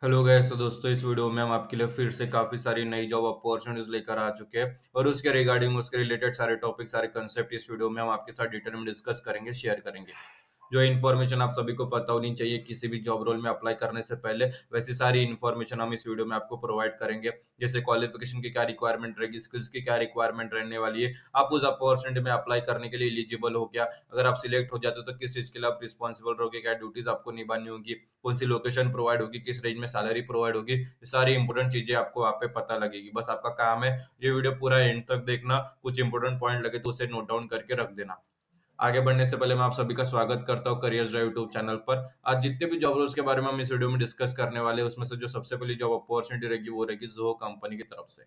Hello guys. तो दोस्तों, इस वीडियो में हम आपके लिए फिर से काफ़ी सारी नई जॉब अपॉर्चुनिटीज लेकर आ चुके हैं और उसके रिगार्डिंग उसके रिलेटेड सारे टॉपिक सारे कंसेप्ट इस वीडियो में हम आपके साथ डिटेल में डिस्कस करेंगे, शेयर करेंगे। जो इन्फॉर्मेशन आप सभी को पता होनी चाहिए किसी भी जॉब रोल में अप्लाई करने से पहले, वैसी सारी इन्फॉर्मेशन हम इस वीडियो में आपको प्रोवाइड करेंगे। जैसे क्वालिफिकेशन की क्या रिक्वायरमेंट रहेगी, स्किल्स की क्या रिक्वायरमेंट रहने वाली है, आप उस अपॉर्चुनिटी में अप्लाई करने के लिए एलिजिबल हो क्या, अगर आप सिलेक्ट हो जाते हो तो किस चीज़ के लिए आप रिस्पॉन्सिबल रहोगे, क्या ड्यूटीज आपको निभानी होगी, कौन सी लोकेशन प्रोवाइड होगी, किस रेंज में सैलरी प्रोवाइड होगी, ये सारी इंपॉर्टेंट चीजें आपको वहाँ पे पता लगेगी। बस आपका काम है ये वीडियो पूरा एंड तक देखना, कुछ इंपॉर्टेंट पॉइंट लगे तो उसे नोट डाउन करके रख देना। आगे बढ़ने से पहले मैं आप सभी का स्वागत करता हूँ करियर्स ड्राइव यूट्यूब चैनल पर। आज जितने भी जॉब रोल्स के बारे में हम इस वीडियो में डिस्कस करने वाले हैं, उसमें से जो सबसे पहली जॉब अपॉर्चुनिटी रहेगी वो रहेगी जोहो कंपनी की तरफ से।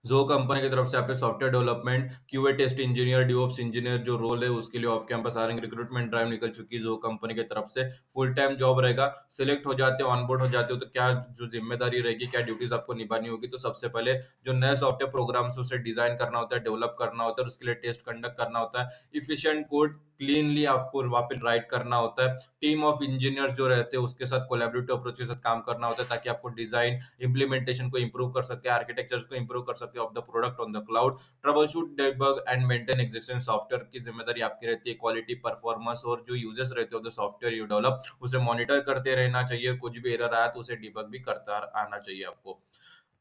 जो कंपनी की तरफ से आप software development, QA test engineer, DevOps engineer जो रोल है उसके लिए off campus hiring recruitment drive निकल चुकी है जो कंपनी की तरफ से। फुल टाइम जॉब रहेगा। सिलेक्ट हो जाते हो, ऑनबोर्ड हो जाते हो तो क्या जो जिम्मेदारी रहेगी, क्या ड्यूटीज आपको निभानी होगी, तो सबसे पहले जो नए सॉफ्टवेयर प्रोग्राम्स उसे डिजाइन करना होता है, डेवलप करना होता है, उसके लिए टेस्ट कंडक्ट करना होता है, इफिशिएंट कोड क्लीनली आपको वहाँ पे राइट करना होता है। टीम ऑफ इंजीनियर्स जो रहते हैं उसके साथ कोलैबोरेटिव अप्रोच के साथ काम करना होता है ताकि आपको डिजाइन इम्प्लीमेंटेशन को इंप्रूव कर सकते हैं, आर्किटेक्चर को इंप्रूव कर सकते हैं of the product on the cloud. Troubleshoot, debug and maintain existing software की जिम्मेदारी आपकी रहती है। क्वालिटी, परफॉर्मेंस और जो यूजर्स रहते हैं सॉफ्टवेयर यू डेवलप उसे मॉनिटर करते रहना चाहिए। कुछ भी एरर आया तो उसे डिबग भी करता आना चाहिए आपको।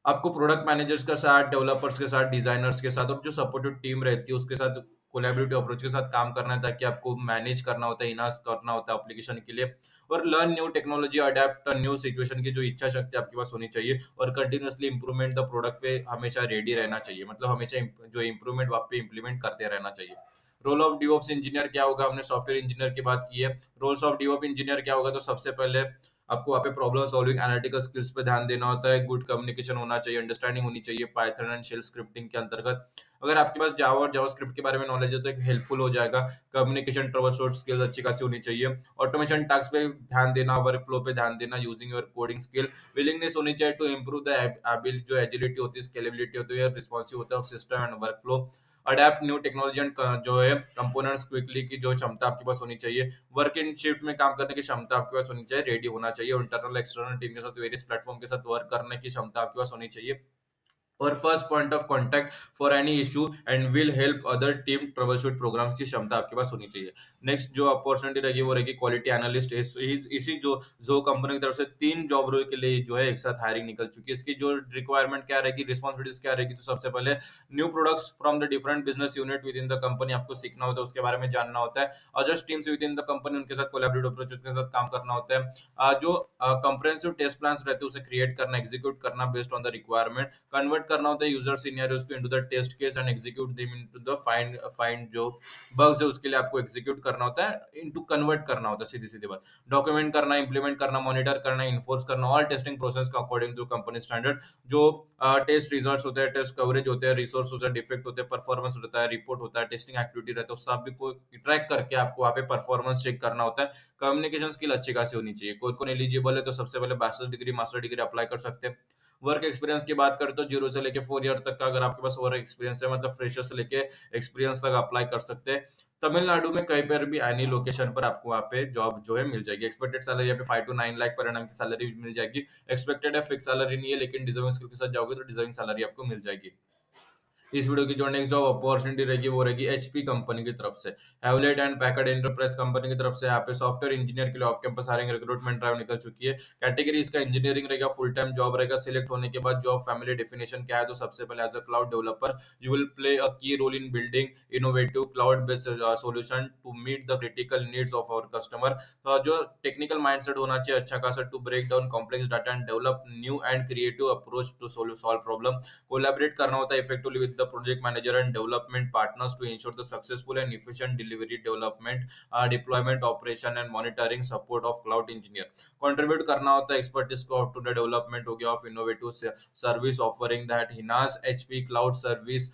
आपको प्रोडक्ट मैनेजर्स के साथ, डेवलपर्स के साथ, डिजाइनर्स के साथ और जो सपोर्टिव टीम रहती है उसके साथ कोलैबोरेटिव अप्रोच के साथ काम करना है ताकि आपको मैनेज करना होता है, इनहांस करना होता है एप्लीकेशन के लिए और learn new technology, adapt new situation की जो इच्छा शक्ति आपके पास होनी चाहिए और कंटिन्यूअसली इंप्रूवमेंट द प्रोडक्ट पे हमेशा रेडी रहना चाहिए। मतलब हमेशा जो इंप्रूवमेंट वहाँ पे इंप्लीमेंट करते रहना चाहिए। रोल ऑफ डिवॉप्स इंजीनियर क्या होगा, हमने सॉफ्टवेयर इंजीनियर की बात की है। रोल्स ऑफ डिवॉप इंजीनियर क्या होगा, तो सबसे पहले आपको वहाँ पे प्रॉब्लम सॉल्विंग, एनालिटिकल स्किल्स पे ध्यान देना होता है, गुड कम्युनिकेशन होना चाहिए, अंडरस्टैंडिंग होनी चाहिए पाइथन एंड शेल स्क्रिप्टिंग के अंतर्गत। अगर आपके पास जावा और जावास्क्रिप्ट के बारे में नॉलेज है तो एक हेल्पफुल हो जाएगा। कम्युनिकेशन, ट्रबल शूट स्किल्स अच्छी खासी होनी चाहिए। ऑटोमेशन टास्क पे ध्यान देना, वर्क फ्लो पे ध्यान देना, using your coding skill. Willingness होनी चाहिए टू इम्प्रूव द एबिलिटी, जो एजिलिटी होती है, स्केलेबिलिटी होती है, रिस्पॉन्सिव होता है system and work flow. Adapt new technology and जो है कंपोनेंट्स क्विकली की जो क्षमता आपके पास होनी चाहिए। वर्क इन शिफ्ट में काम करने की क्षमता आपके पास होनी चाहिए, रेडी होना चाहिए और इंटरनल एक्सटर्नल टीम के साथ वेरियस प्लेटफॉर्म के साथ वर्क करने की क्षमता आपके पास होनी चाहिए और first point of contact for any issue and will help other team troubleshoot programs की क्षमता आपके पास होनी चाहिए। नेक्स्ट जो अपॉर्चुनिटी रहेगी वो रहेगी क्वालिटी एनालिस्ट। इसी जो कंपनी की तरफ से 3 जॉब रोल के लिए जो है एक साथ हायरिंग निकल चुकी है। इसकी जो रिक्वायरमेंट क्या रहेगी, रिस्पॉन्सिबिलिटीज क्या रहेगी, तो सबसे पहले new products from the different business unit with in the company आपको सीखना होता है, उसके बारे में जानना होता है। Other teams with in the company उनके साथ कोलैबोरेटिव अप्रोच के साथ काम करना होता है। जो कंप्रेहेंसिव टेस्ट प्लान्स रहते हैं उसे क्रिएट करना, एग्जीक्यूट करना based on the requirement, convert करना होता है यूजर सिनेरियोज को into the test case and execute them into the find जो बग्स है उसके लिए आपको एग्जीक्यूट करना होता है, इनटू कन्वर्ट करना होता है, सीधी सीधी बात। डॉक्यूमेंट करना, इंप्लीमेंट करना, मॉनिटर करना, इन्फोर्स करना ऑल टेस्टिंग प्रोसेस का अकॉर्डिंग टू कंपनी स्टैंडर्ड। जो टेस्ट रिजल्ट्स होते हैं, टेस्ट कवरेज होते हैं, रिसोर्स होता है, डिफेक्ट होते हैं, परफॉर्मेंस होता है, रिपोर्ट होता है, टेस्टिंग एक्टिविटी रहता है, उस सब को ट्रैक करके आपको वहाँ पे परफॉर्मेंस चेक करना होता है। कम्युनिकेशन स्किल अच्छी खासी होनी चाहिए। कौन कौन एलिजिबल है, तो सबसे पहले bachelor degree, master degree apply कर सकते हैं। वर्क एक्सपीरियंस की बात करते हो, 0 से लेके 4 ईयर तक का अगर आपके पास वर्क एक्सपीरियंस है, मतलब फ्रेशर से लेके एक्सपीरियंस तक अप्लाई कर सकते हैं। तमिलनाडु में कहीं पर भी एनी लोकेशन पर आपको वहाँ पे जॉब जो है मिल जाएगी। एक्सपेक्टेड सैलरी यहाँ पे 5 to 9 लाख पर एनम की सैलरी मिल जाएगी। एक्सपेक्टेड है, फिक्स सैलरी नहीं है, लेकिन डिजर्विंग स्किल के साथ जाओगे तो डिजर्विंग सैलरी आपको मिल जाएगी। इस वीडियो की जो नेक्स्ट जॉब अपॉर्चुनिटी रहेगी वो रहेगी एचपी कंपनी की तरफ से। Hewlett and Packard enterprise company की तरफ से यहाँ पे सॉफ्टवेयर इंजीनियर के लिए off campus hiring recruitment drive निकल चुकी है। कैटेगरी इसका इंजीनियरिंग रहेगा, फुल टाइम जॉब रहेगा। सिलेक्ट होने के बाद जॉब फैमिली डेफिनेशन क्या है, तो सबसे पहले as a cloud developer you will play a key role in building innovative cloud based solution to meet the critical needs of our customer. जो टेक्निकल माइंडसेट होना चाहिए अच्छा खासा, to break down complex data and develop new and creative approach to solve problem. Collaborate करना होता है effectively with the project manager and development partners to ensure the successful and efficient delivery, development, deployment, operation and monitoring support of cloud engineer. Contribute करना होता है expertise को to the development हो गया of innovative service offering that enhances HP cloud service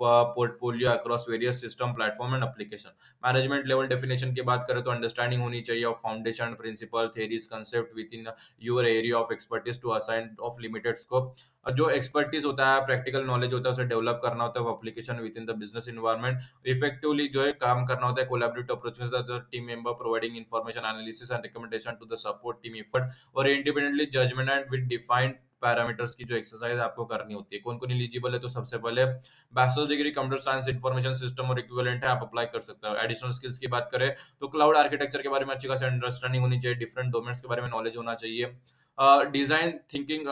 portfolio across various system platform and application. Management level definition की बात करें तो अंडरस्टैंडिंग होनी चाहिए of foundation principle theories concept within your area of expertise to assign of limited scope. जो expertise होता है, practical knowledge होता है, उसे डेवलप करना होता है वो application with in the business environment. Effectively जो है काम करना होता है कोलैबोरेटिव अप्रोच के साथ, team member providing information analysis and recommendation to the support team effort, और independently judgement and with defined parameters की जो एक्सरसाइज आपको करनी होती है। कौन कौन एलिजिबल है? तो सबसे पहले bachelors degree computer science information system और इक्विवेलेंट है, आप अप्लाई कर सकते हो। एडिशनल स्किल्स की बात करें तो क्लाउड आर्किटेक्चर के बारे में अच्छी खासी अंडरस्टैंडिंग होनी चाहिए, डिफरेंट डोमेन्स के बारे में नॉलेज होना चाहिए, डिजाइन थिंकिंग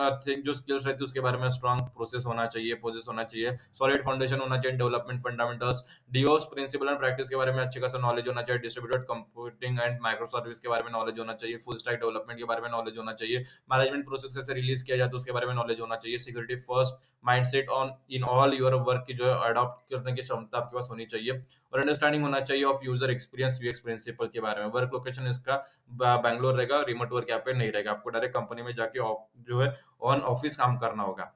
जो स्किल्स रहती है उसके बारे में स्ट्रॉन्ग प्रोसेस होना चाहिए, प्रोसेस होना चाहिए, सॉलिड फाउंडेशन होना चाहिए, development fundamentals, DOS principle and practice के बारे में अच्छी खासा नॉलेज होना चाहिए, distributed computing and micro service के बारे में नॉलेज होना चाहिए, फुल स्टैक डेवलपमेंट के बारे में नॉलेज होना चाहिए, मैनेजमेंट प्रोसेस कैसे रिलीज किया जाता है उसके बारे में नॉलेज होना चाहिए, security first mindset on in all your work की जो है अडॉप्ट करने की क्षमता आपके पास होनी चाहिए, और अंडरस्टैंडिंग होना चाहिए of user experience UX principle के बारे में। वर्क लोकेशन इसका बैंगलोर रहेगा, रिमोट वर्क यहाँ पे नहीं रहेगा, आपको डायरेक्ट कंपनी में जाके जो है ऑन ऑफिस काम करना होगा।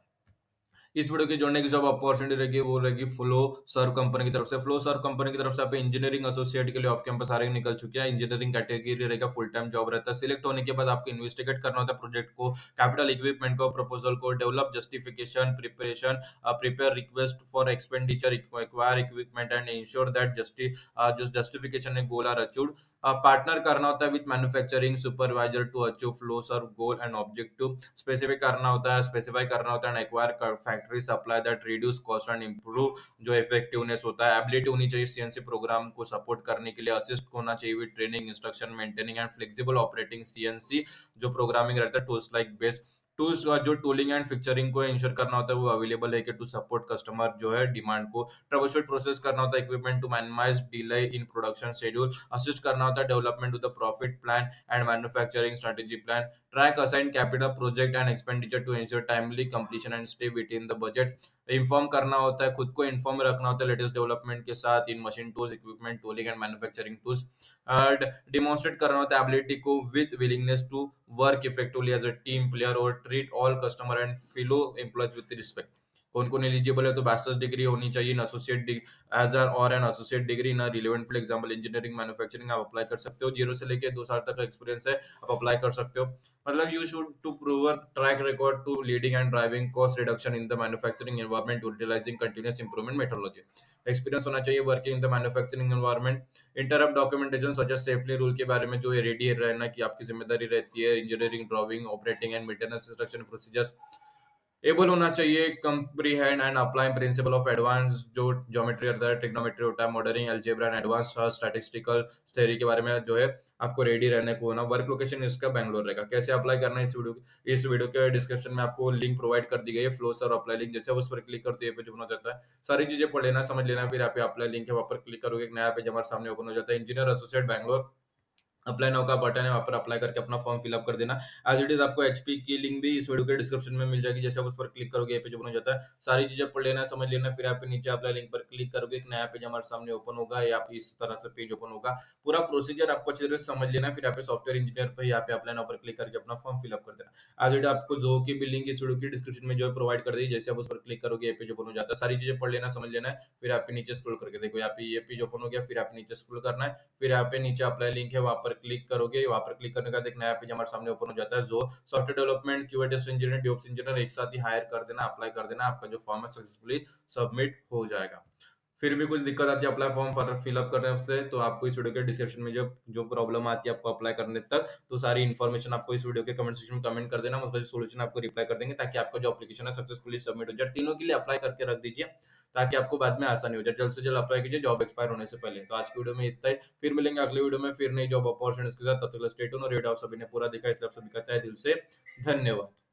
इस वीडियो के जोड़ने की जॉब अपॉर्चुनिटी रहेगी वो रहेगी फ्लो सर्व कंपनी की तरफ से। फ्लो सर्व कंपनी की तरफ से आप इंजीनियरिंग एसोसिएट के लिए ऑफ कैंपस हायरिंग निकल चुकी है। इंजीनियरिंग कैटेगरी रहेगा, फुल टाइम जॉब रहता है। सिलेक्ट होने के बाद आपको इन्वेस्टिगेट करना होता है प्रोजेक्ट को, कैपिटल इक्विपमेंट को, प्रपोजल को, develop justification preparation, prepare request for expenditure, acquire equipment and ensure that जो जस्टिफिकेशन है गोल आर अचीव्ड। पार्टनर करना होता है with manufacturing supervisor to achieve flow serve goal and objective. Specific करना होता है, स्पेसिफाई करना होता है and acquire factory supply that reduce cost and improve जो इफेक्टिवनेस होता है। एबिलिटी होनी चाहिए सीएनसी प्रोग्राम को सपोर्ट करने के लिए, असिस्ट होना चाहिए with training instruction maintaining and flexible operating CNC जो प्रोग्रामिंग रहता है टूल्स लाइक बेस टूल्स जो टूलिंग एंड फिक्चरिंग को इंश्योर करना होता है वो अवेलेबल है कि टू सपोर्ट कस्टमर जो है डिमांड को। ट्रबल शूट प्रोसेस करना होता है equipment to minimise delay in production schedule. Assist करना होता है development to the profit plan and manufacturing strategy plan. Track assign capital project and expenditure to ensure timely completion and stay within the budget. Inform करना होता है, खुद को inform रखना होता है लेटेस्ट डेवलपमेंट के साथ in machine tools equipment tooling and manufacturing tools. Demonstrate करना होता है एबिलिटी को with willingness to work effectively as a team player और treat all customer and fellow employees with respect. कौन कौन एलिजिबल है? तो बैचलर्स डिग्री होनी चाहिए इन एसोसिएट एज और an associate degree in relevant for example engineering manufacturing आप apply कर सकते हो। 0 से लेके 2 साल तक का एक्सपीरियंस है, आप अप्लाई कर सकते हो। मतलब you should to prove track record to leading and driving cost reduction in the manufacturing environment utilising continuous improvement methodology. Experience होना चाहिए working in the manufacturing environment. Interrupt documentation such as safety rule के बारे में जो ready रहना की आपकी जिम्मेदारी रहती है। Engineering drawing operating and maintenance instruction procedures able होना चाहिए। Comprehend and apply principle of advance जो ज्योमेट्री होता है, ट्रिग्नोमेट्री होता है, modelling algebra and advance statistical theory के बारे में जो है आपको रेडी रहने को होना। वर्क लोकेशन इसका बैंगलोर रहेगा। कैसे अप्लाई करना है? इस वीडियो के डिस्क्रिप्शन में आपको लिंक प्रोवाइड कर दी गई है, फ्लो सर अप्लाई लिंक। जैसे आप उस पर क्लिक करते हैं पेज ओपन हो जाता है, सारी चीजें पढ़ लेना, समझ लेना, फिर आप अप्लाई लिंक है वहां पर क्लिक करोगे, एक नया पेज हमारे सामने ओपन हो जाता है। Engineer associate Bangalore apply now का बटन है, वहां पर अप्लाई करके अपना फॉर्म फिलअप कर देना। एज इट इज आपको एचपी की लिंक भी इस वीडियो के डिस्क्रिप्शन में मिल जाएगी। जैसे आप उस पर क्लिक करोगे पेज ओपन हो जाता है, सारी चीजें पढ़ लेना, समझ लेना, फिर आप नीचे अप्लाई लिंक पर क्लिक करोगे, एक नया पेज हमारे सामने ओपन होगा, या आप इस तरह से पेज ओपन होगा। पूरा प्रोसीजर आपको अच्छे तरह से समझ लेना है, फिर यहाँ पे सॉफ्टवेयर इंजीनियर पे यहाँ पे अप्लाई नाउ पर क्लिक करके अपना फॉर्म फिलअप कर देना। एज इट आपको जो की भी लिंक इस वीडियो की डिस्क्रिप्शन में जो है प्रोवाइड कर दी। जैसे आप उस पर क्लिक करोगे ये पेज ओपन हो जाता है, सारी चीजें पढ़ लेना, समझ लेना है, फिर आप नीचे स्क्रॉल करके देखो, यहाँ पे ये पेज ओपन हो गया, फिर आप नीचे स्क्रॉल करना है, फिर यहाँ पे नीचे अप्लाई लिंक है वहां पर क्लिक करोगे, वहां पर क्लिक करने के बाद एक नया पेज हमारे सामने ओपन हो जाता है। जो software development QA test engineer DevOps engineer एक साथ ही हायर कर देना, अप्लाई कर देना, आपका जो फॉर्म है सक्सेसफुली सबमिट हो जाएगा। फिर भी कुछ दिक्कत आती है अप्लाई फॉर्म पर फिलअप करने से, तो आपको इस वीडियो के डिस्क्रिप्शन में जो जो प्रॉब्लम आती है आपको अप्लाई करने तक, तो सारी इन्फॉर्मेशन आपको इस वीडियो के कमेंट सेक्शन में कमेंट कर देना, उसका सोल्यूशन आपको रिप्लाई कर देंगे, ताकि आपका जो एप्लीकेशन है सक्सेसफुली सबमिट हो जाए। तीनों के लिए अप्लाई करके रख दीजिए, ताकि आपको बाद में आसानी हो जाए। जल्द से जल्द अप्लाई कीजिए जॉब एक्सपायर होने से पहले। तो आज की वीडियो में इतना ही, फिर मिलेंगे अगले वीडियो में फिर नई जॉब अपॉर्चुनिटीज के साथ। तब तक स्टे ट्यून, और ये आप सभी ने पूरा देखा इसलिए आप सभी कहता है दिल से धन्यवाद।